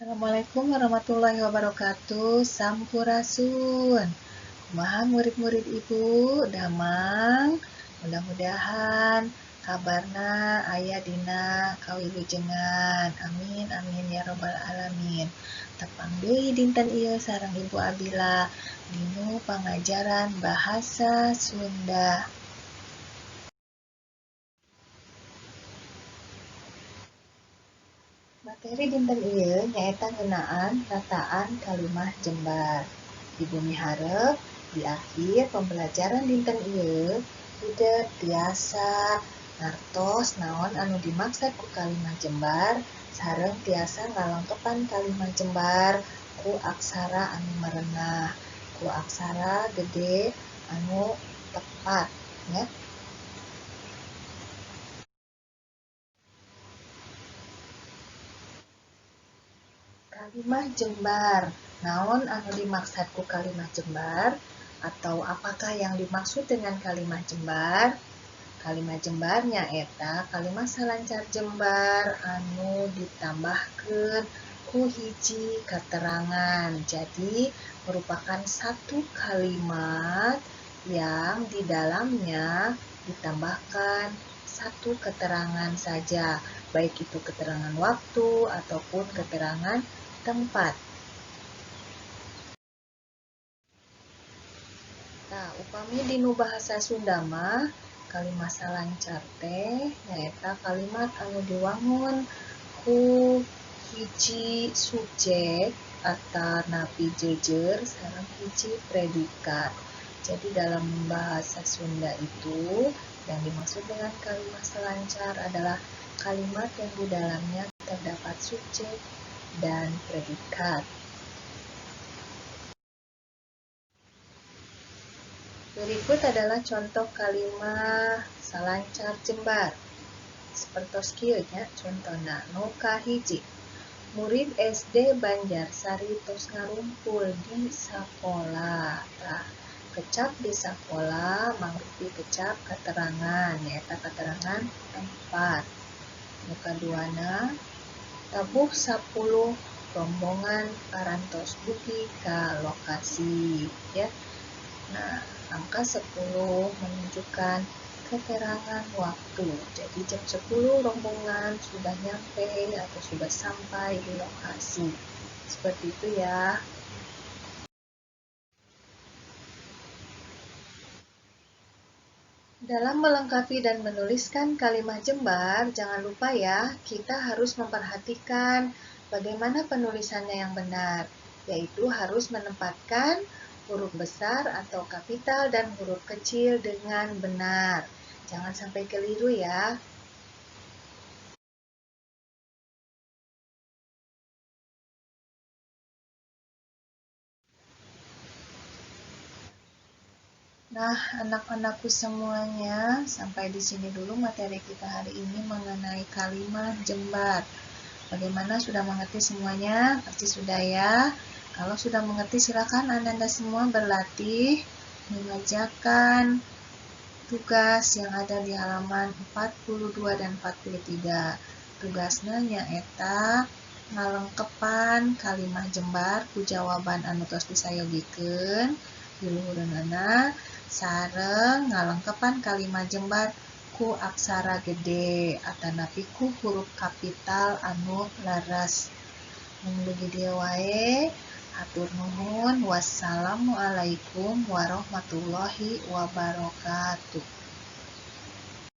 Assalamualaikum warahmatullahi wabarakatuh. Sampurasun. Kumaha murid-murid ibu, damang. Mudah-mudahan kabarna aya dina kawilujengan. Amin amin ya robbal alamin. Tepang deui dinten ieu sareng Ibu Abila dinu pangajaran bahasa Sunda. Materi dinten ieu nyaeta ngeunaan rataan kalimah jembar. Ibu miharep di akhir pembelajaran dinten ieu hideuk tiasa ngartos naon anu dimaksud ku kalimah jembar sareng tiasa ngalengkepan kalimah jembar ku aksara anu merenah, ku aksara gede anu tepat ya. Kalimah jembar. Naon anu dimaksud ku kalimah jembar? Atau apakah yang dimaksud dengan kalimah jembar? Kalimah jembar nyaeta kalimah salancar jembar anu ditambahkeun ku hiji keterangan. Jadi merupakan satu kalimat yang di dalamnya ditambahkan satu keterangan saja, baik itu keterangan waktu ataupun keterangan tempat. Nah, upami dinu bahasa Sunda mah kalimah salancar teh nyaeta kalimat anu diwangun ku hiji subjek atanapi jejer sareng hiji predikat. Jadi dalam bahasa Sunda itu yang dimaksud dengan kalimat selancar adalah kalimat yang di dalamnya terdapat subjek dan predikat. Berikut adalah contoh kalimat salancar jembar. Sepertos kieu nya contona nu kahiji. Murid SD Banjarsari tos ngarumpul di sakola. Tah, kecap di sakola mangrupi kecap keterangan, nyaeta keterangan tempat. Nu kaduana, tabuh 10 rombongan parantos dugi ka lokasi ya. Nah, angka 10 menunjukkan keterangan waktu. Jadi jam 10 rombongan sudah nyampe atau sudah sampai di lokasi. Seperti itu ya. Dalam melengkapi dan menuliskan kalimat jembar, jangan lupa ya, kita harus memperhatikan bagaimana penulisannya yang benar, yaitu harus menempatkan huruf besar atau kapital dan huruf kecil dengan benar. Jangan sampai keliru ya. Nah, anak-anakku semuanya, sampai di sini dulu materi kita hari ini mengenai kalimat jembar. Bagaimana, sudah mengerti semuanya? Pasti sudah ya. Kalau sudah mengerti, silakan Anda semua berlatih mengerjakan tugas yang ada di halaman 42 dan 43. Tugasnya nyaeta ngalengkepan kalimat jembar ku jawaban anu tos disayogikeun di luhureunana sareng ngalengkepan kalimat jembar ku aksara gede atanapi ku huruf kapital anu leres. Mun dugi dieu wae, hatur nuhun. Wassalamualaikum warahmatullahi wabarakatuh.